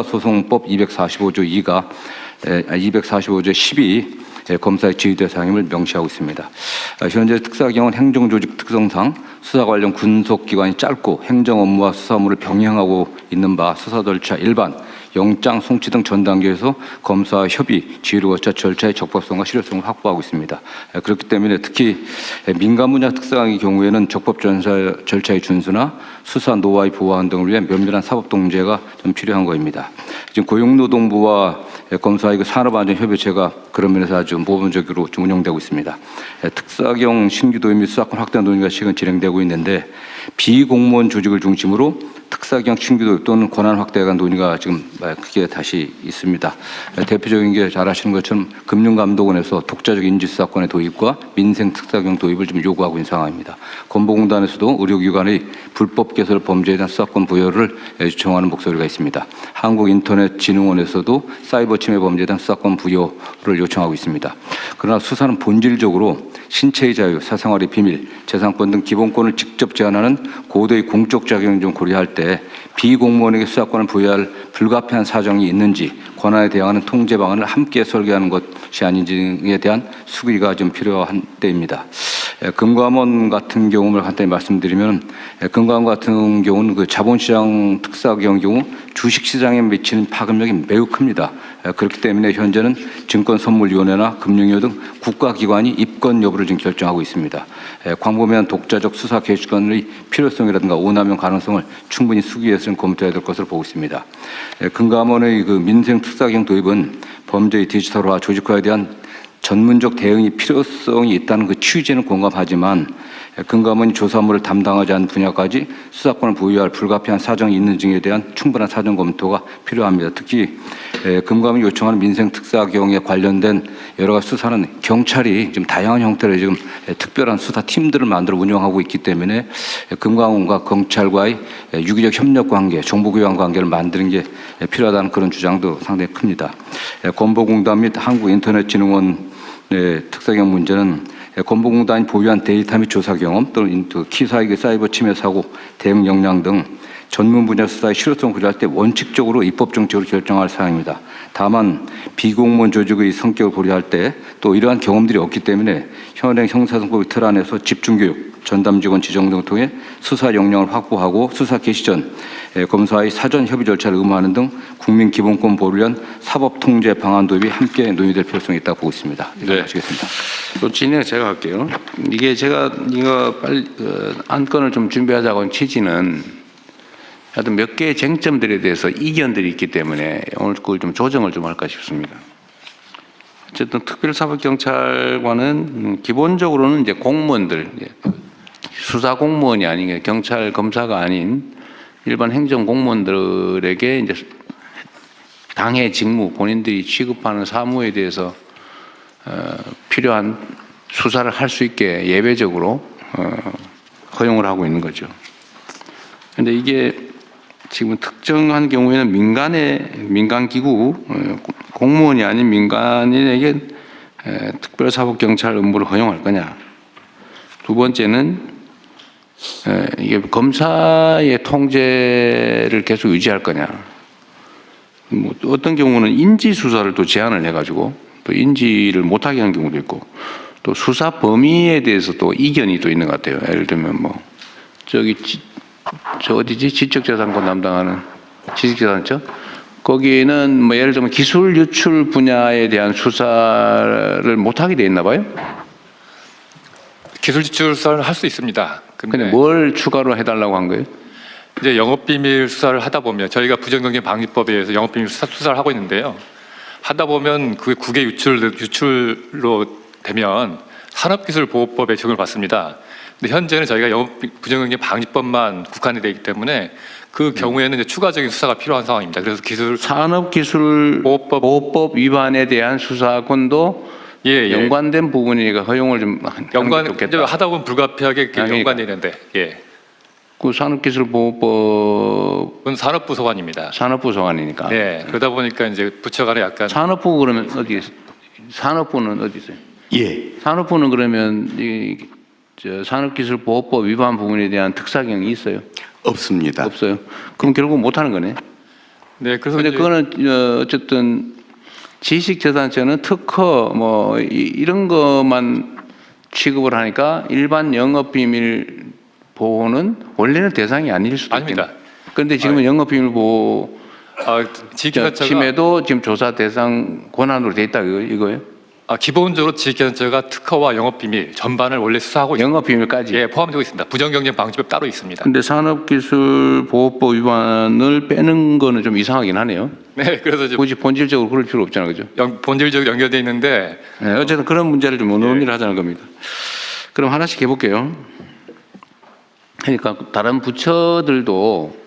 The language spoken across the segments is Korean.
소송법 245조 2가 245조 10이 검사의 지휘 대상임을 명시하고 있습니다. 현재 특사경은 행정조직 특성상 수사 관련 군속기관이 짧고 행정 업무와 수사 업무를 병행하고 있는 바 수사 절차 일반, 영장, 송치 등 전 단계에서 검사와 협의, 지휘를 거쳐 절차의 적법성과 실효성을 확보하고 있습니다. 그렇기 때문에 특히 민간 분야 특사경의 경우에는 적법 절차의 준수나 수사 노하우 보완 등을 위해 면밀한 사법 통제가 좀 필요한 것입니다. 지금 고용노동부와 검사의 산업안전협의체가 그런 면에서 아주 모범적으로 좀 운영되고 있습니다. 특사경 신규 도입 및 수사권 확대 논의가 지금 진행되고 있는데 비공무원 조직을 중심으로 특사경 신규 도입 또는 권한 확대에 관한 논의가 지금 크게 다시 있습니다. 대표적인 게 잘 아시는 것처럼 금융감독원에서 독자적 인지수사권의 도입과 민생 특사경 도입을 좀 요구하고 있는 상황입니다. 건보공단에서도 의료기관의 불법 개설 범죄에 대한 수사권 부여를 요청하는 목소리가 있습니다. 한국인터넷진흥원에서도 사이버 침해 범죄에 대한 수사권 부여를 요청하고 있습니다. 그러나 수사는 본질적으로 신체의 자유, 사생활의 비밀, 재산권 등 기본권을 직접 제한하는 고도의 공적 작용을 좀 고려할 때 비공무원에게 수사권을 부여할 불가피한 사정이 있는지 권한에 대응하는 통제 방안을 함께 설계하는 것이 아닌지에 대한 수기가 좀 필요한 때입니다. 금감원 같은 경우를 간단히 말씀드리면 금감원 같은 경우는 그 자본시장 특사경 경우 주식시장에 미치는 파급력이 매우 큽니다. 그렇기 때문에 현재는 증권선물위원회나 금융위원 등 국가기관이 입건 여부를 지금 결정하고 있습니다. 광범위한 독자적 수사 개시권의 필요성이라든가 오남용 가능성을 충분히 수기해서는 검토해야 될 것으로 보고 있습니다. 금감원의 그 민생 특사경 도입은 범죄의 디지털화, 조직화에 대한 전문적 대응이 필요성이 있다는 그 취지는 공감하지만 금감원이 조사 업무를 담당하지 않는 분야까지 수사권을 부여할 불가피한 사정이 있는지에 대한 충분한 사정 검토가 필요합니다. 특히 금감원이 요청하는 민생 특사경에 관련된 여러 가지 수사는 경찰이 지금 다양한 형태로 지금 특별한 수사 팀들을 만들어 운영하고 있기 때문에 금감원과 경찰과의 유기적 협력 관계, 정보 교환 관계를 만드는 게 필요하다는 그런 주장도 상당히 큽니다. 건보공단 및 한국인터넷진흥원 특사경 문제는 건보공단이 보유한 데이터 및 조사 경험 또는 키사익의 사이버 침해 사고 대응 역량 등 전문 분야 수사의 실효성을 고려할 때 원칙적으로 입법 정책으로 결정할 사항입니다. 다만 비공무원 조직의 성격을 고려할 때 또 이러한 경험들이 없기 때문에 현행 형사소송법의 틀 안에서 집중교육, 전담직원 지정 등을 통해 수사 역량을 확보하고 수사 개시 전 검사의 사전 협의 절차를 의무화하는 등 국민 기본권 보호를 위한 사법 통제 방안 도입이 함께 논의될 필요성이 있다고 보고 있습니다. 네. 마치겠습니다. 또 진행 제가 할게요. 이게 제가 이거 빨리 안건을 좀 준비하자고 한 취지는 하여튼 몇 개의 쟁점들에 대해서 이견들이 있기 때문에 오늘 그걸 좀 조정을 좀 할까 싶습니다. 어쨌든 특별사법경찰관은 기본적으로는 이제 공무원들, 수사 공무원이 아닌 경찰 검사가 아닌 일반 행정 공무원들에게 이제 당해 직무, 본인들이 취급하는 사무에 대해서 필요한 수사를 할 수 있게 예외적으로 허용을 하고 있는 거죠. 그런데 이게 지금 특정한 경우에는 민간기구, 공무원이 아닌 민간인에게 특별사법경찰 업무를 허용할 거냐. 두 번째는 이게 검사의 통제를 계속 유지할 거냐. 뭐 어떤 경우는 인지수사를 또 제한을 해가지고 또 인지를 못하게 하는 경우도 있고 또 수사 범위에 대해서 또 이견이 또 있는 것 같아요. 예를 들면 뭐 저 어디지? 지적재산권 담당하는 지식재산처? 거기는 뭐 예를 들면 기술 유출 분야에 대한 수사를 못하게 돼 있나 봐요? 기술 유출 수사를 할 수 있습니다. 근데 뭘 추가로 해달라고 한 거예요? 이제 영업비밀 수사를 하다 보면 저희가 부정경쟁 방지법에 의해서 영업비밀 수사를 하고 있는데요. 하다 보면 그게 국외 유출로 되면 산업기술보호법에 적용을 받습니다. 근데 현재는 저희가 부정경쟁 방지법만 국한이 되어 있기 때문에 그 경우에는 이제 추가적인 수사가 필요한 상황입니다. 그래서 산업기술보호법 위반에 대한 수사권도 연관된 부분이니까 허용을 좀 하다 보면 불가피하게 연관되는데 그 산업기술보호법은 산업부 소관입니다. 산업부 소관이니까. 네. 그러다 보니까 이제 부처 간에 약간 산업부 그러면 어디 산업부는 어디 있어요? 예. 산업부는 그러면 산업기술보호법 위반 부분에 대한 특사경이 있어요? 없습니다. 없어요. 그럼 결국 못 하는 거네. 네, 그래서 근데 이제 그거는 어쨌든 지식재산권은 특허 뭐 이런 것만 취급을 하니까 일반 영업비밀 보호는 원래는 대상이 아닐 수도 있겠네. 아닙니다. 그런데 지금은 영업비밀 보호 지식재산처가 침해도 지금 조사 대상 권한으로 돼 있다 이거예요? 기본적으로 지식재산처가 특허와 영업비밀 전반을 원래 수사하고 있습니다. 영업비밀까지. 예, 포함되고 있습니다. 부정경쟁 방지법 따로 있습니다. 근데 산업기술보호법 위반을 빼는 거는 좀 이상하긴 하네요. 네, 그래서 이제 굳이 본질적으로 그럴 필요 없잖아요, 그죠? 본질적으로 연결돼 있는데 네, 어쨌든 그런 문제를 좀 논의를 하자는 겁니다. 그럼 하나씩 해볼게요. 그러니까 다른 부처들도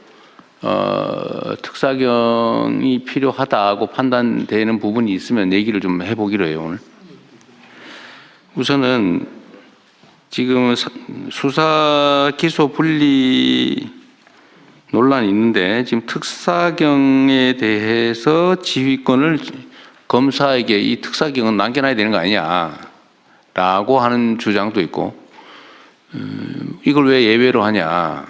특사경이 필요하다고 판단되는 부분이 있으면 얘기를 좀 해보기로 해요, 오늘. 우선은 지금 수사 기소 분리 논란이 있는데 지금 특사경에 대해서 지휘권을 검사에게 이 특사경은 남겨놔야 되는 거 아니냐라고 하는 주장도 있고 이걸 왜 예외로 하냐.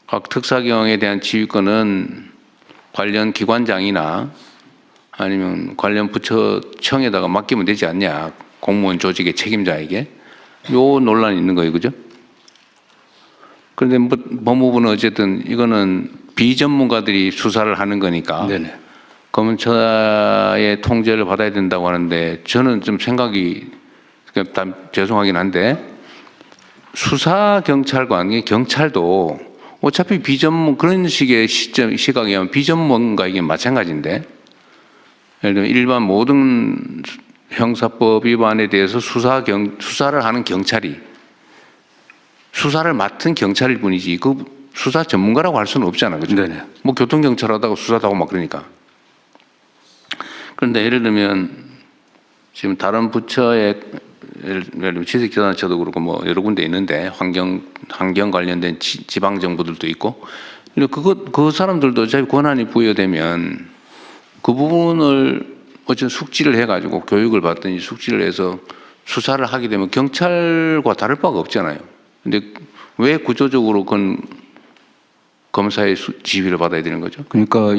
각 특사경에 대한 지휘권은 관련 기관장이나 아니면 관련 부처청에다가 맡기면 되지 않냐. 공무원 조직의 책임자에게. 요 논란이 있는 거예요. 그죠? 그런데 뭐 법무부는 어쨌든 이거는 비전문가들이 수사를 하는 거니까 네네. 검찰의 통제를 받아야 된다고 하는데 저는 좀 생각이 죄송하긴 한데 수사 경찰관이 경찰도 어차피 그런 식의 시각이면 비전문가에게 마찬가지인데 예를 들면 일반 모든 형사법 위반에 대해서 수사를 하는 경찰이 수사를 맡은 경찰일 뿐이지 그 수사 전문가라고 할 수는 없잖아, 그죠? 네네. 뭐 교통경찰하다가 수사하고 막 그러니까. 그런데 예를 들면 지금 다른 부처의 예를 들면 지식재산처도 그렇고 뭐 여러 군데 있는데 환경 관련된 지방 정부들도 있고 그 사람들도 어차피 권한이 부여되면 그 부분을 어쨌든 숙지를 해가지고 교육을 받든지 숙지를 해서 수사를 하게 되면 경찰과 다를 바가 없잖아요. 근데 왜 구조적으로 그건 검사의 지휘를 받아야 되는 거죠? 그러니까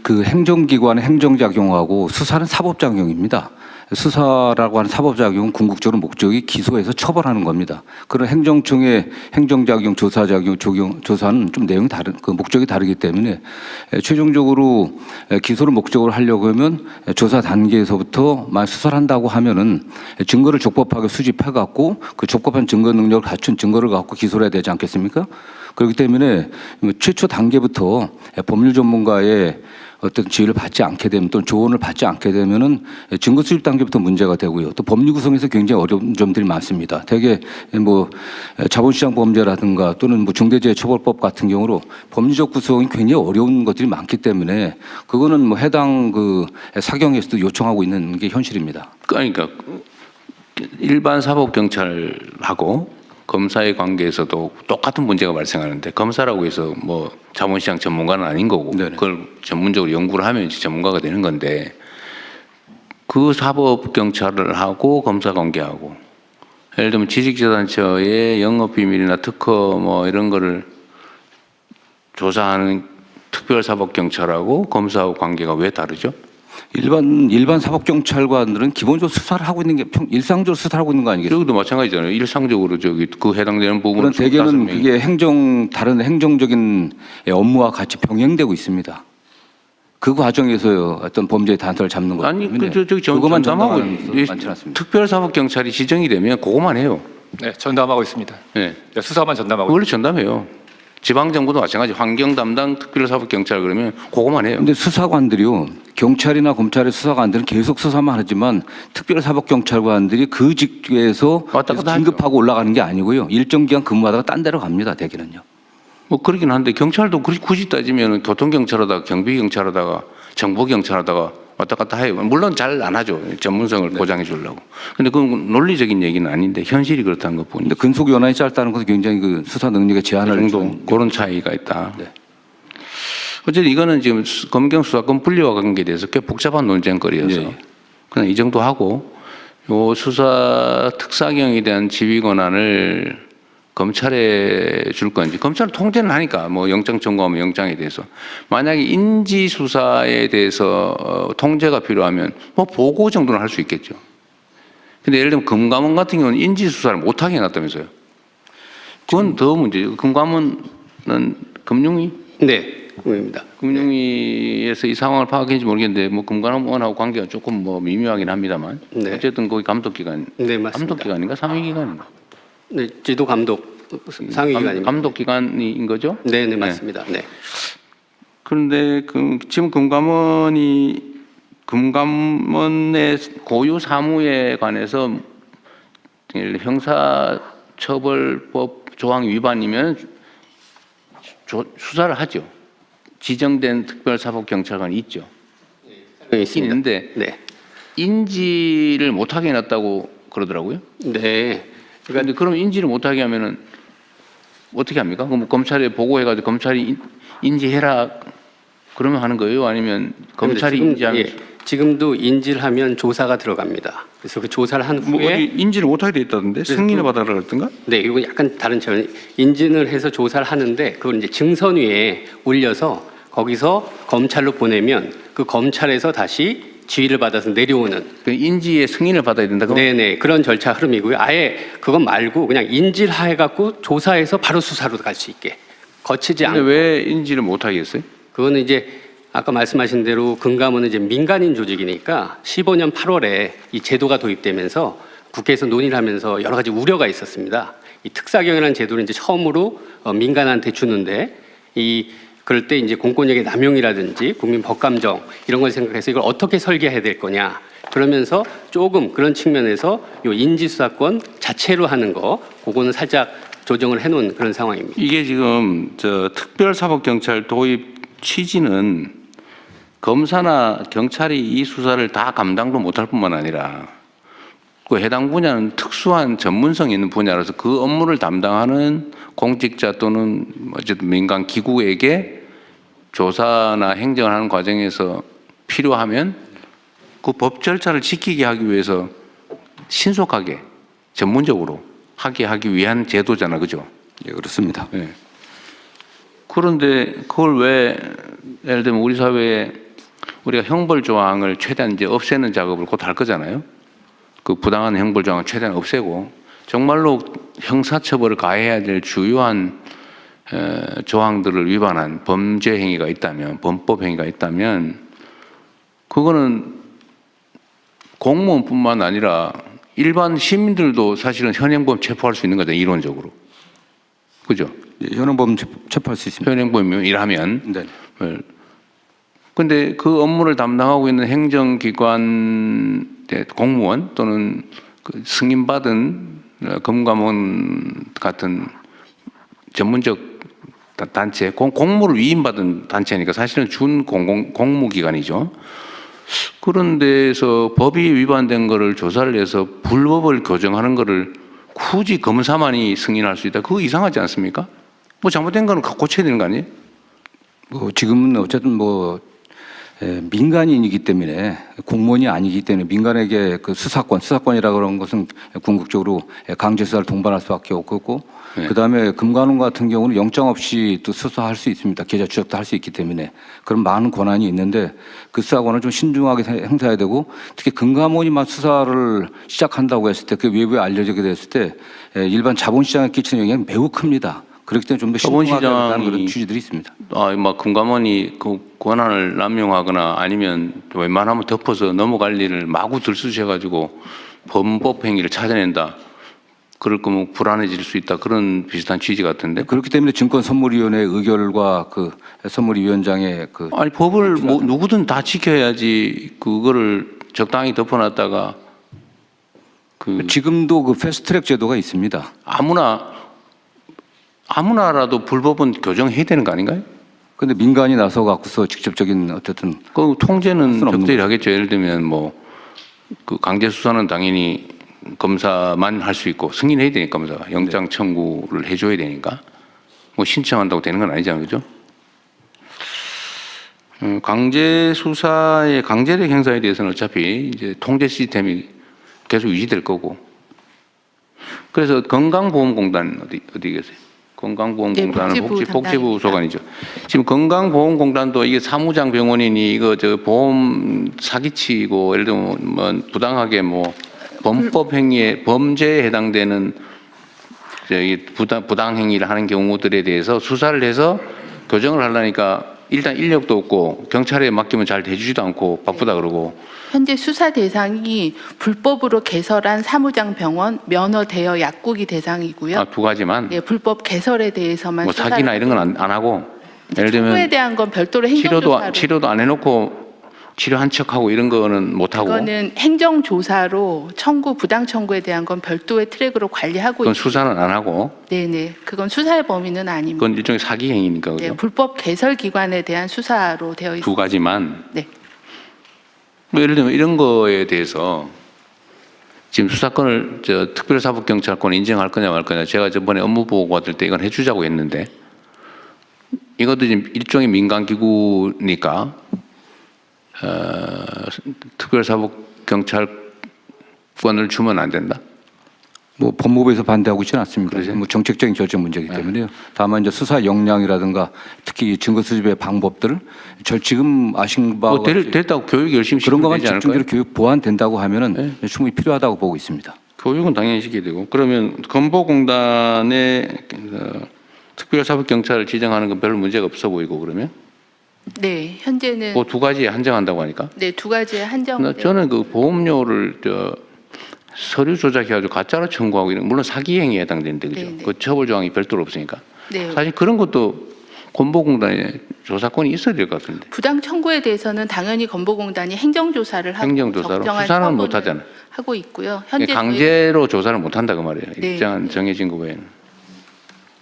그 행정기관의 행정작용하고 수사는 사법작용입니다. 수사라고 하는 사법작용은 궁극적으로 목적이 기소해서 처벌하는 겁니다. 그런 행정청의 행정작용, 조사작용, 조사는 좀 내용이 그 목적이 다르기 때문에 최종적으로 기소를 목적으로 하려고 하면 조사 단계에서부터 만약 수사를 한다고 하면은 증거를 적법하게 수집해갖고 그 적법한 증거 능력을 갖춘 증거를 갖고 기소를 해야 되지 않겠습니까? 그렇기 때문에 최초 단계부터 법률 전문가의 어떤 지휘를 받지 않게 되면 또는 조언을 받지 않게 되면은 증거 수집 단계부터 문제가 되고요. 또 법률 구성에서 굉장히 어려운 점들이 많습니다. 대개 뭐 자본시장 범죄라든가 또는 뭐 중대재해처벌법 같은 경우로 법률적 구성이 굉장히 어려운 것들이 많기 때문에 그거는 뭐 해당 그 사경에서도 요청하고 있는 게 현실입니다. 그러니까 일반 사법경찰하고 검사의 관계에서도 똑같은 문제가 발생하는데 검사라고 해서 뭐 자본시장 전문가는 아닌 거고 네네. 그걸 전문적으로 연구를 하면 전문가가 되는 건데 그 사법경찰을 하고 검사 관계하고 예를 들면 지식재산처의 영업비밀이나 특허 뭐 이런 거를 조사하는 특별사법경찰하고 검사하고 관계가 왜 다르죠? 일반 사법경찰관들은 기본적으로 수사를 하고 있는 게 일상적으로 수사를 하고 있는 거 아니겠어요? 여기도 마찬가지잖아요. 일상적으로 그 해당되는 부분을 그런 대개는 그게 다른 행정적인 업무와 같이 병행되고 있습니다. 그 과정에서 어떤 범죄의 단서를 잡는 거 아니 때문에 저기 그것만 전담하고 전담하는 많지 않습니다. 특별사법경찰이 지정이 되면 그것만 해요. 네, 전담하고 있습니다. 네. 네, 수사만 전담하고 원래 전담해요. 지방정부도 마찬가지. 환경 담당 특별사법경찰 그러면 그것만 해요. 근데 수사관들이요, 경찰이나 검찰의 수사관들은 계속 수사만 하지만 특별사법경찰관들이 그 직위에서 왔다 갔다 진급하고 올라가는 게 아니고요. 일정 기간 근무하다가 딴 데로 갑니다. 대개는요. 뭐 그러긴 한데 경찰도 굳이 따지면 교통경찰하다가 경비경찰하다가 정보경찰하다가 왔다 갔다 해요. 물론 잘 안 하죠. 전문성을 보장해 주려고. 근데 그건 논리적인 얘기는 아닌데 현실이 그렇다는 것 뿐이죠. 근데 근속 연한이 짧다는 것은 굉장히 그 수사 능력의 제한을 정도 그런 차이가 있다. 네. 어쨌든 이거는 지금 검경 수사권 분리와 관계에 대해서 꽤 복잡한 논쟁거리여서 예. 그냥 이 정도 하고 요 수사 특사경에 대한 지휘 권한을 검찰에 줄 건지. 검찰은 통제는 하니까 뭐 영장 청구하면 영장에 대해서 만약에 인지 수사에 대해서 통제가 필요하면 뭐 보고 정도는 할 수 있겠죠. 근데 예를 들면 금감원 같은 경우는 인지 수사를 못하게 해놨다면서요. 그건 더 문제죠. 금감원은 금융위? 네, 의원입니다. 금융위에서 이 상황을 파악했는지 모르겠는데 뭐 금감원하고 관계가 조금 뭐 미묘하긴 합니다만 네. 어쨌든 거기 감독기관, 네, 맞습니다. 감독기관인가 상위기관인가? 네, 지도 감독 상위기관입니다. 감독기관인 거죠? 네, 네, 맞습니다. 네. 그런데 지금 금감원의 고유 사무에 관해서 형사처벌법 조항 위반이면 수사를 하죠. 지정된 특별사법경찰관이 있죠. 네, 있습니다. 있는데 네. 인지를 못하게 해놨다고 그러더라고요. 네. 그런데 그럼 인지를 못하게 하면은 어떻게 합니까? 그럼 검찰에 보고해가지고 검찰이 인지해라 그러면 하는 거예요? 아니면 검찰이 지금, 인지하면 예, 지금도 인지를 하면 조사가 들어갑니다. 그래서 그 조사를 한 뭐 후에 어디 인지를 못하게 돼 있다던데 승인을 받아라 그랬던가? 네, 이거 약간 다른 차원. 인증을 해서 조사를 하는데 그걸 이제 증선위에 올려서 거기서 검찰로 보내면 그 검찰에서 다시 지휘를 받아서 내려오는 그 인지의 승인을 받아야 된다고? 네네 그런 절차 흐름이고요. 아예 그건 말고 그냥 인지를 해갖고 조사해서 바로 수사로 갈 수 있게 거치지 근데 않고. 왜 인지를 못하게 했어요? 그거는 이제 아까 말씀하신 대로 금감원은 이제 민간인 조직이니까 15년 8월에 이 제도가 도입되면서 국회에서 논의를 하면서 여러 가지 우려가 있었습니다. 이 특사경이라는 제도를 이제 처음으로 민간한테 주는데 그럴 때 이제 공권력의 남용이라든지 국민 법감정 이런 걸 생각해서 이걸 어떻게 설계해야 될 거냐. 그러면서 조금 그런 측면에서 요 인지수사권 자체로 하는 거 그거는 살짝 조정을 해놓은 그런 상황입니다. 이게 지금 특별사법경찰 도입 취지는 검사나 경찰이 이 수사를 다 감당도 못할 뿐만 아니라 그 해당 분야는 특수한 전문성이 있는 분야라서 그 업무를 담당하는 공직자 또는 어쨌든 민간 기구에게 조사나 행정을 하는 과정에서 필요하면 그 법 절차를 지키게 하기 위해서 신속하게 전문적으로 하기 위한 제도잖아, 그죠? 예, 그렇습니다. 네. 그런데 그걸 왜 예를 들면 우리 사회에 우리가 형벌 조항을 최대한 이제 없애는 작업을 곧 할 거잖아요. 그 부당한 형벌 조항을 최대한 없애고 정말로 형사처벌을 가해야 될 주요한 조항들을 위반한 범죄 행위가 있다면, 범법 행위가 있다면 그거는 공무원뿐만 아니라 일반 시민들도 사실은 현행범 체포할 수 있는 거잖아요, 이론적으로. 그죠? 예, 현행범 체포할 수 있습니다. 현행범이면 일하면. 네. 근데 그 업무를 담당하고 있는 행정기관 공무원 또는 그 승인받은 금감원 같은 전문적 단체, 공무를 위임받은 단체니까 사실은 공무기관이죠. 그런 데서 법이 위반된 거를 조사를 해서 불법을 교정하는 거를 굳이 검사만이 승인할 수 있다. 그거 이상하지 않습니까? 뭐 잘못된 거는 고쳐야 되는 거 아니에요? 뭐 지금은 어쨌든 민간인이기 때문에 공무원이 아니기 때문에 민간에게 그 수사권이라 그런 것은 궁극적으로 강제 수사를 동반할 수밖에 없고 네. 그다음에 금감원 같은 경우는 영장 없이 또 수사할 수 있습니다. 계좌 추적도 할 수 있기 때문에 그런 많은 권한이 있는데 그 수사권을 좀 신중하게 행사해야 되고 특히 금감원이만 수사를 시작한다고 했을 때 그 외부에 알려지게 됐을 때 일반 자본시장에 끼치는 영향이 매우 큽니다. 그렇기 때문에 좀 더 신중하게 하는 그런 취지들이 있습니다. 금감원이 그 권한을 남용하거나 아니면 웬만하면 덮어서 넘어갈 일을 마구 들쑤셔가지고 범법 행위를 찾아낸다. 그럴 거면 불안해질 수 있다. 그런 비슷한 취지 같은데. 그렇기 때문에 증권선물위원회 의결과 그 선물위원장의 아니 법을 뭐 누구든 다 지켜야지 그거를 적당히 덮어놨다가 지금도 그 패스트트랙 제도가 있습니다. 아무나라도 불법은 교정해야 되는 거 아닌가요? 근데 민간이 나서 갖고서 직접적인 어쨌든 그 통제는 수는 없는 적절히 하겠죠. 예를 들면 그 강제 수사는 당연히 검사만 할 수 있고 승인해야 되니까 검사가 영장 청구를 해줘야 되니까 뭐 신청한다고 되는 건 아니잖아요, 그죠? 강제 수사의 강제력 행사에 대해서는 어차피 이제 통제 시스템이 계속 유지될 거고 그래서 건강보험공단 어디 계세요? 건강보험공단은 네, 복지부 복지부 담당입니다. 소관이죠. 지금 건강보험공단도 이게 사무장 병원이니 이거 저 보험 사기치고 예를 들면 뭐 부당하게 뭐 범법 행위에 범죄에 해당되는 저기 부당 행위를 하는 경우들에 대해서 수사를 해서 교정을 하려니까 일단 인력도 없고 경찰에 맡기면 잘 대주지도 않고 바쁘다 그러고 현재 수사 대상이 불법으로 개설한 사무장 병원, 면허 대여 약국이 대상이고요. 두 가지만 네, 불법 개설에 대해서만 뭐 사기나 이런 건 안 하고 예를 청구에 들면 대한 건 별도로 행정조사로. 치료도 안 해놓고 치료한 척하고 이런 거는 못 하고 그거는 행정조사로 부당 청구에 대한 건 별도의 트랙으로 관리하고 그건 있고. 수사는 안 하고 네네, 그건 수사의 범위는 아닙니다. 그건 일종의 사기 행위니까 네, 그죠? 불법 개설 기관에 대한 수사로 되어 있습니다. 두 가지만 네. 뭐 예를 들면 이런 거에 대해서 지금 수사권을 특별사법경찰권 인정할 거냐 말 거냐 제가 저번에 업무 보고 받을 때 이건 해주자고 했는데 이것도 지금 일종의 민간기구니까 특별사법경찰권을 주면 안 된다. 뭐 법무부에서 반대하고 있지는 않습니다. 그러세요? 뭐 정책적인 결정 문제이기 때문에요. 다만 이제 수사 역량이라든가 특히 증거 수집의 방법들을 저 지금 아신 바와 같이 됐다고 교육 열심히 그런 시키면 것만 되지 않을까요? 집중적으로 교육 보완된다고 하면은 충분히 필요하다고 보고 있습니다. 교육은 당연히 시켜야 되고 그러면 건보공단에 특별사법경찰을 지정하는 건 별 문제가 없어 보이고 그러면 네, 현재는 그 두 가지에 한정한다고 하니까 네, 두 가지의 한정. 저는 그 보험료를 서류 조작해가지고 가짜로 청구하고 이런 물론 사기 행위에 해당되는데 그죠? 네네. 그 처벌 조항이 별도로 없으니까 네. 사실 그런 것도 건보공단에 조사권이 있어야 될 것 같은데 부당 청구에 대해서는 당연히 건보공단이 행정조사를 하고 행정조사로 적정한 수사는 처분을 못 하잖아요. 하고 있고요. 현재 강제로 조사를 못 한다 그 말이에요. 네. 일정한 정해진 거 외에는.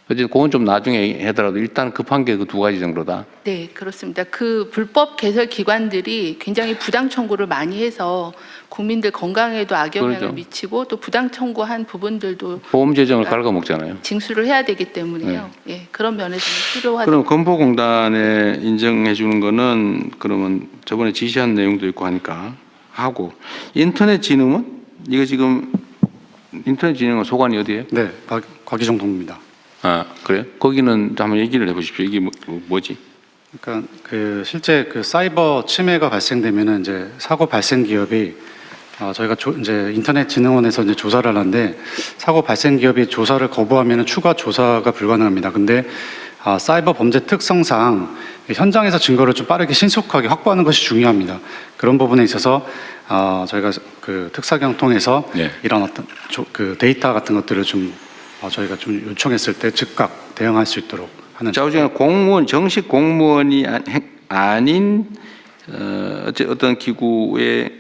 어쨌든 그건 좀 나중에 하더라도 일단 급한 게 그 두 가지 정도다. 네, 그렇습니다. 그 불법 개설 기관들이 굉장히 부당 청구를 많이 해서 국민들 건강에도 악영향을 그렇죠. 미치고 또 부당 청구한 부분들도 보험 재정을 갉아먹잖아요. 징수를 해야 되기 때문에요. 예, 그런 면에서는 필요하다. 그럼 건보공단에 인정해 주는 거는 그러면 저번에 지시한 내용도 있고 하니까 하고 인터넷 진흥은 이거 지금 인터넷 진흥은 소관이 어디예요? 네, 곽기정 동입니다. 아 그래요? 거기는 한번 얘기를 해보십시오. 이게 뭐지? 그러니까 그 실제 그 사이버 침해가 발생되면은 이제 사고 발생 기업이 저희가 이제 인터넷진흥원에서 이제 조사를 하는데 사고 발생 기업이 조사를 거부하면은 추가 조사가 불가능합니다. 근데 사이버 범죄 특성상 현장에서 증거를 좀 빠르게 신속하게 확보하는 것이 중요합니다. 그런 부분에 있어서 저희가 그 특사경 통해서 네. 이런 어떤 그 데이터 같은 것들을 좀 저희가 좀 요청했을 때 즉각 대응할 수 있도록 하는. 좌우지간 공무원 정식 공무원이 아닌 어떤 기구의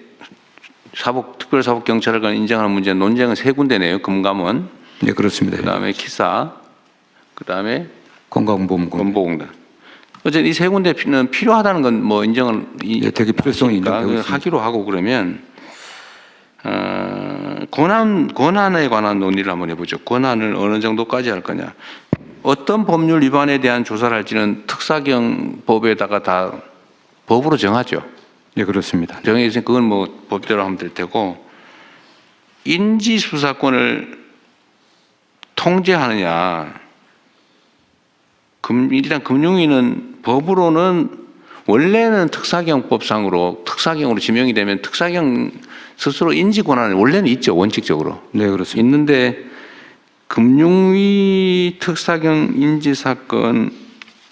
특별사법경찰관 인정하는 문제 논쟁은 세 군데네요. 금감원, 네, 그렇습니다. 그다음에 키사, 그다음에 건강보험공 건보공단. 어쨌든 이 세 군데는 필요하다는 건 뭐 인정을 예, 되게 필요성이 하시니까 인정되고 있습니다. 하기로 하고 그러면 권한에 관한 논의를 한번 해보죠. 권한을 어느 정도까지 할 거냐. 어떤 법률 위반에 대한 조사를 할지는 특사경법에다가 다 법으로 정하죠. 네, 그렇습니다. 정해 있으니 그건 뭐 법대로 하면 될 테고 인지 수사권을 통제하느냐. 일단 금융위는 법으로는 원래는 특사경법상으로 특사경으로 지명이 되면 특사경 스스로 인지 권한은 원래는 있죠. 원칙적으로. 네, 그렇습니다. 있는데 금융위 특사경 인지 사건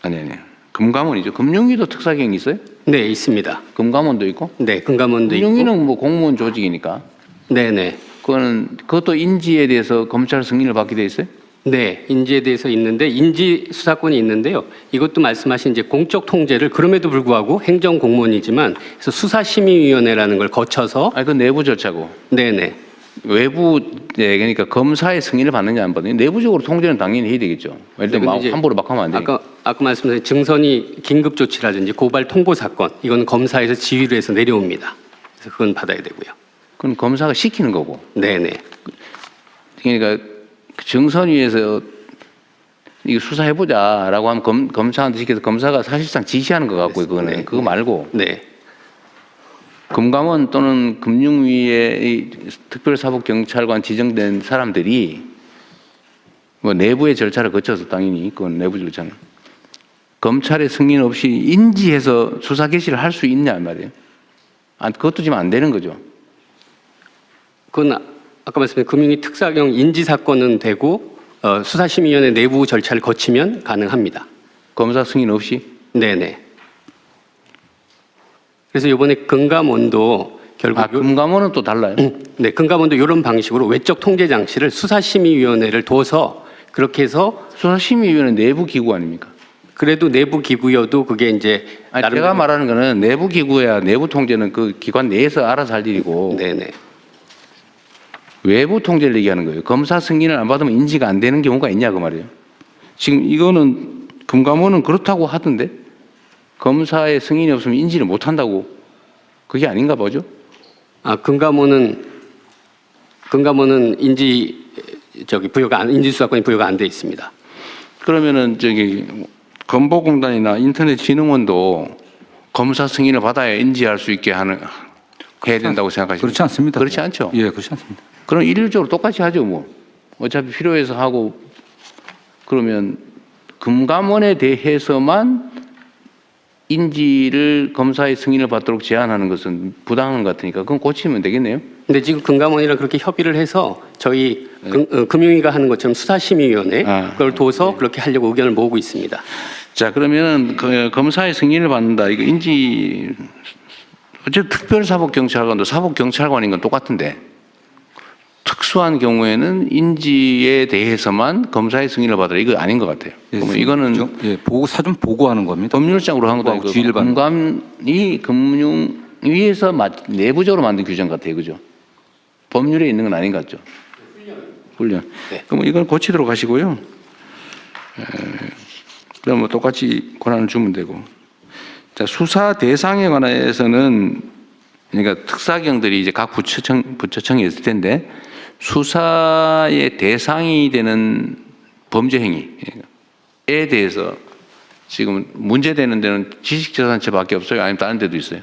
아니 금감원이죠. 금융위도 특사경이 있어요? 네, 있습니다. 금감원도 있고. 네, 금감원도 있고. 금융위는 뭐 공무원 조직이니까. 네네. 그것도 인지에 대해서 검찰 승인을 받게 돼 있어요? 네, 인지에 대해서 있는데 인지 수사권이 있는데요. 이것도 말씀하신 이제 공적 통제를 그럼에도 불구하고 행정 공무원이지만 그래서 수사심의위원회라는 걸 거쳐서 아니 그 내부 절차고. 네네. 외부 그러니까 검사의 승인을 받느냐 안 받느냐 내부적으로 통제는 당연히 해야 되겠죠. 예를 들면 근데 이제 함부로 막 하면 안 되니까. 아까 말씀하신 증선이 긴급 조치라든지 고발 통보 사건 이건 검사에서 지휘를 해서 내려옵니다. 그래서 그건 받아야 되고요. 그건 검사가 시키는 거고. 네네. 그러니까 증선위에서 이거 수사해보자라고 하면 검사한테 시켜서 검사가 사실상 지시하는 거 같고 그거는 네. 그거 말고 네. 금감원 또는 금융위의 특별사법경찰관 지정된 사람들이 뭐 내부의 절차를 거쳐서 당연히 그건 내부 절차는 검찰의 승인 없이 인지해서 수사 개시를 할 수 있냐 말이에요. 그것도 지금 안 되는 거죠. 그건 아까 말씀드린 금융위 특사경 인지 사건은 되고 수사심의위원회 내부 절차를 거치면 가능합니다. 검사 승인 없이? 네네. 그래서 이번에 금감원도 결국 금감원은 또 달라요? 네, 금감원도 이런 방식으로 외적 통제 장치를 수사심의위원회를 둬서 그렇게 해서 수사심의위원회 내부 기구 아닙니까? 그래도 내부 기구여도 그게 이제 제가 말하는 거는 내부 기구야 내부 통제는 그 기관 내에서 알아서 할 일이고 네네. 외부 통제를 얘기하는 거예요. 검사 승인을 안 받으면 인지가 안 되는 경우가 있냐 그 말이에요. 지금 이거는 금감원은 그렇다고 하던데 검사의 승인이 없으면 인지를 못 한다고 그게 아닌가 보죠? 금감원은 인지 수사권이 부여가 안 돼 있습니다. 그러면은 건보공단이나 인터넷진흥원도 검사 승인을 받아야 인지할 수 있게 해야 된다고 생각하십니까? 그렇지 않습니다. 그렇지 않죠? 예, 그렇지 않습니다. 그럼 일률적으로 똑같이 하죠, 뭐. 어차피 필요해서 하고 그러면 금감원에 대해서만 인지를 검사의 승인을 받도록 제한하는 것은 부당한 것 같으니까 그건 고치면 되겠네요. 근데 지금 금감원이랑 그렇게 협의를 해서 저희 금융위가 하는 것처럼 수사심의위원회 그걸 둬서 그렇게 하려고 의견을 모으고 있습니다. 자, 그러면은 검사의 승인을 받는다. 이거 어쨌든 특별사법경찰관도 사법경찰관인 건 똑같은데 특수한 경우에는 인지에 대해서만 검사의 승인을 받으라. 이거 아닌 것 같아요. 그러면 이거는 사전 보고하는 겁니다. 법률적으로 한 것도 아니고 주의를 받는 금감이 금융위에서 내부적으로 만든 규정 같아요. 그죠? 법률에 있는 건 아닌 것 같죠? 훈련. 네. 그럼 이건 고치도록 하시고요. 그럼 뭐 똑같이 권한을 주면 되고. 자, 수사 대상에 관해서는 그러니까 특사경들이 이제 각 부처청이 있을 텐데 수사의 대상이 되는 범죄 행위에 대해서 지금 문제되는 데는 지식재산처밖에 없어요? 아니면 다른 데도 있어요?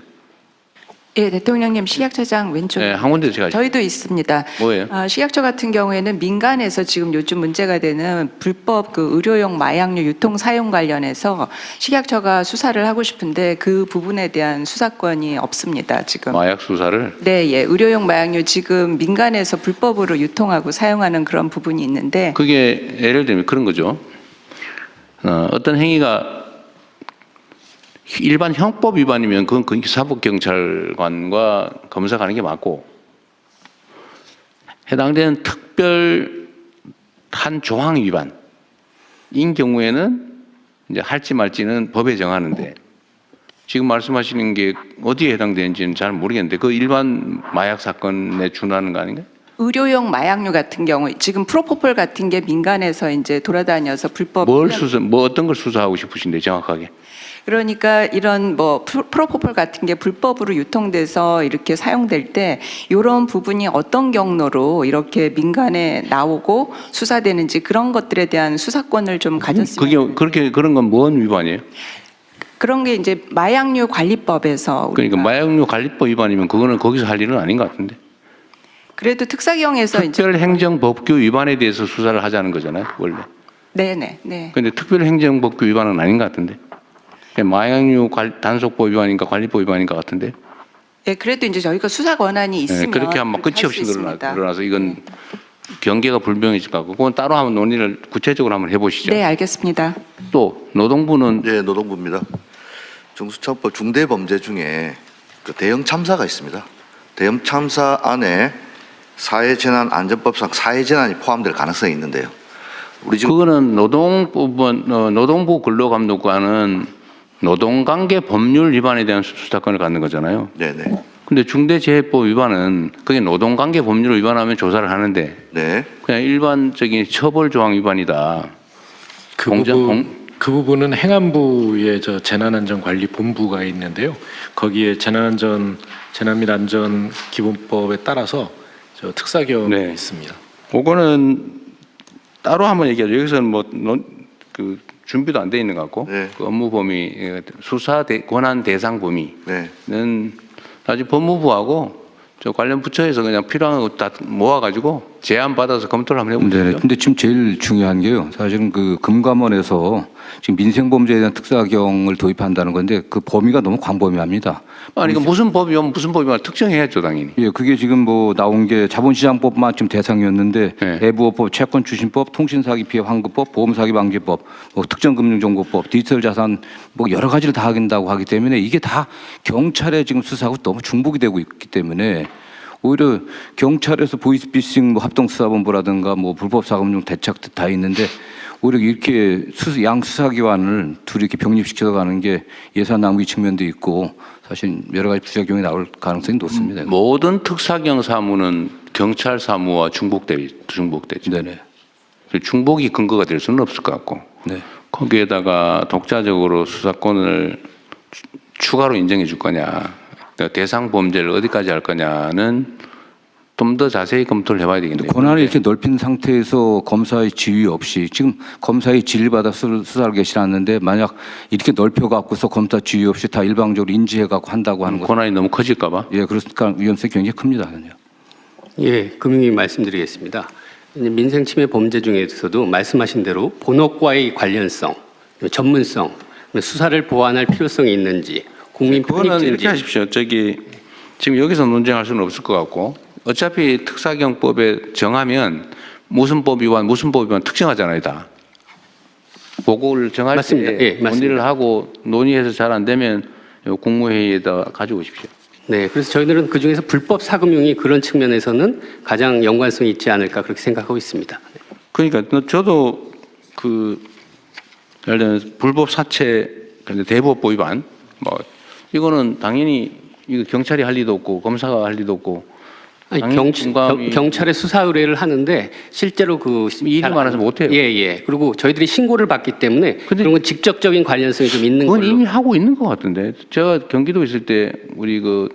예, 대통령님 식약처장 왼쪽. 네, 한 군데 제가 저희도 있습니다. 뭐예요? 식약처 같은 경우에는 민간에서 지금 요즘 문제가 되는 불법 의료용 마약류 유통 사용 관련해서 식약처가 수사를 하고 싶은데 그 부분에 대한 수사권이 없습니다. 지금. 마약 수사를? 네, 예, 의료용 마약류 지금 민간에서 불법으로 유통하고 사용하는 그런 부분이 있는데. 그게 예를 들면 그런 거죠. 어떤 행위가 일반 형법 위반이면 그건 사법경찰관과 검사가 하는 게 맞고 해당되는 특별한 조항 위반인 경우에는 이제 할지 말지는 법에 정하는데 지금 말씀하시는 게 어디에 해당되는지는 잘 모르겠는데 그 일반 마약 사건에 준하는 거 아닌가요? 의료용 마약류 같은 경우 지금 프로포폴 같은 게 민간에서 이제 돌아다녀서 불법 어떤 걸 수사하고 싶으신데 정확하게? 그러니까 이런 프로포폴 같은 게 불법으로 유통돼서 이렇게 사용될 때 이런 부분이 어떤 경로로 이렇게 민간에 나오고 수사되는지 그런 것들에 대한 수사권을 좀 가졌으면. 그런 건 뭔 위반이에요? 그런 게 이제 마약류 관리법에서. 그러니까 마약류 관리법 위반이면 그거는 거기서 할 일은 아닌 것 같은데. 그래도 특사경에서 특별행정법규 위반에 대해서 수사를 하자는 거잖아요, 원래. 네네. 네. 그런데 특별행정법규 위반은 아닌 것 같은데. 마약류 단속법 위반인가 관리법 위반인 것 같은데. 네, 그래도 이제 저희가 수사 권한이 있으면 그렇게 하면 끝이 없이 늘어나서 이건 경계가 불명해질 것 같고 그건 따로 한번 논의를 구체적으로 한번 해보시죠. 네, 알겠습니다. 또 노동부는 네, 노동부입니다. 정수처벌 중대범죄 중에 그 대형 참사가 있습니다. 대형 참사 안에 사회재난안전법상 사회재난이 포함될 가능성이 있는데요. 우리 지금 그거는 노동부 근로감독관은 노동관계 법률 위반에 대한 수사권을 갖는 거잖아요. 네네. 근데 중대재해법 위반은 그게 노동관계 법률을 위반하면 조사를 하는데 네. 그냥 일반적인 처벌 조항 위반이다. 그 부분은 행안부의 재난안전관리본부가 있는데요. 거기에 재난 및 안전 기본법에 따라서 특사경이 있습니다. 그거는 따로 한번 얘기하죠. 여기서는 준비도 안 돼 있는 것 같고 네. 그 업무 범위, 수사 권한 대상 범위는 나중에 법무부하고 저 관련 부처에서 그냥 필요한 거 다 모아가지고 제안 받아서 검토를 한번 해보시죠. 네. 근데 지금 제일 중요한 게요. 사실은 그 금감원에서 지금 민생범죄에 대한 특사경을 도입한다는 건데 그 범위가 너무 광범위합니다. 아니, 이거 무슨 법이면 무슨 법이면 특정해야죠, 당연히. 예, 그게 지금 뭐 나온 게 자본시장법만 지금 대상이었는데 네. 애부업법, 채권추진법, 통신사기 피해 환급법, 보험사기 방지법, 뭐 특정금융정보법, 디지털자산 뭐 여러 가지를 다 하긴다고 하기 때문에 이게 다 경찰의 지금 수사하고 너무 중복이 되고 있기 때문에 오히려 경찰에서 보이스피싱 뭐 합동수사본부라든가 뭐 불법사금융 대책 다 있는데 오히려 이렇게 양 수사기관을 둘이 이렇게 병립시켜 가는 게 예산 낭비 측면도 있고 사실 여러 가지 부작용이 나올 가능성이 높습니다. 모든 특사경 사무는 경찰 사무와 중복되죠. 네네. 중복이 근거가 될 수는 없을 것 같고 네. 거기에다가 독자적으로 수사권을 추가로 인정해 줄 거냐, 대상 범죄를 어디까지 할 거냐는 좀 더 자세히 검토를 해봐야 되겠네요. 권한을 이렇게 넓힌 상태에서 검사의 지휘 없이 지금 검사의 지휘를 받아 수사를 개시하는데 만약 이렇게 넓혀갖고서 검사 지휘 없이 다 일방적으로 인지해갖고 한다고 하는 것. 권한이 너무 커질까봐. 예, 그러니까 위험성이 굉장히 큽니다. 예, 금융위 말씀드리겠습니다. 이제 민생침해 범죄 중에서도 말씀하신 대로 본업과의 관련성, 전문성, 수사를 보완할 필요성이 있는지, 국민 그거는 이렇게 편익인지. 하십시오. 지금 여기서 논쟁할 수는 없을 것 같고 어차피 특사경법에 정하면 무슨 법 위반 특정하잖아요, 다. 보고를 정할 맞습니다. 때 예, 맞습니다. 논의를 하고 논의해서 잘 안 되면 국무회의에다 가져오십시오. 네, 그래서 저희들은 그 중에서 불법 사금융이 그런 측면에서는 가장 연관성이 있지 않을까 그렇게 생각하고 있습니다. 그러니까 저도 예를 들면 불법 사채, 대법 위반 뭐 이거는 당연히 이거 경찰이 할 리도 없고 검사가 할 리도 없고. 아니, 당연히 경찰에 수사 의뢰를 하는데 실제로 그 일이 많아서 못해요. 예. 그리고 저희들이 신고를 받기 때문에 그런 건 직접적인 관련성이 좀 있는 그건 걸로. 이미 하고 있는 것 같은데. 제가 경기도 있을 때 우리 그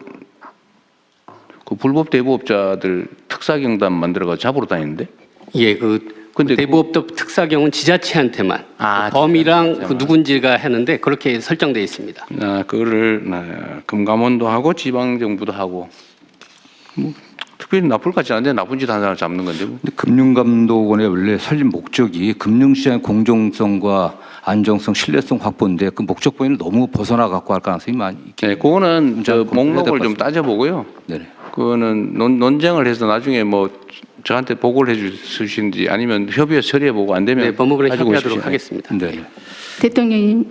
불법 대부업자들 특사경단 만들어가 잡으러 다니는데. 예, 근데 대부업법 특사경은 지자체한테만 범위랑 그 누군지가 하는데 그렇게 설정되어 있습니다. 그거를 금감원도 하고 지방 정부도 하고 뭐 특별히 나쁠 것 같지 않은데 나쁜 짓 한 사람 잡는 건데. 뭐. 근데 금융감독원의 원래 설립 목적이 금융시장의 공정성과 안정성, 신뢰성 확보인데 그 목적 범위를 너무 벗어나 갖고 할 가능성이 많이 있기 네, 그거는 저 검토해야 될것 목록을 좀 같습니다. 따져보고요. 네네. 그거는 논쟁을 해서 나중에 뭐 저한테 보고를 해주시는지 아니면 협의해서 처리해보고 안 되면 네, 법무부랑 가지고 협의하도록 오십시오. 하겠습니다. 네. 대통령님,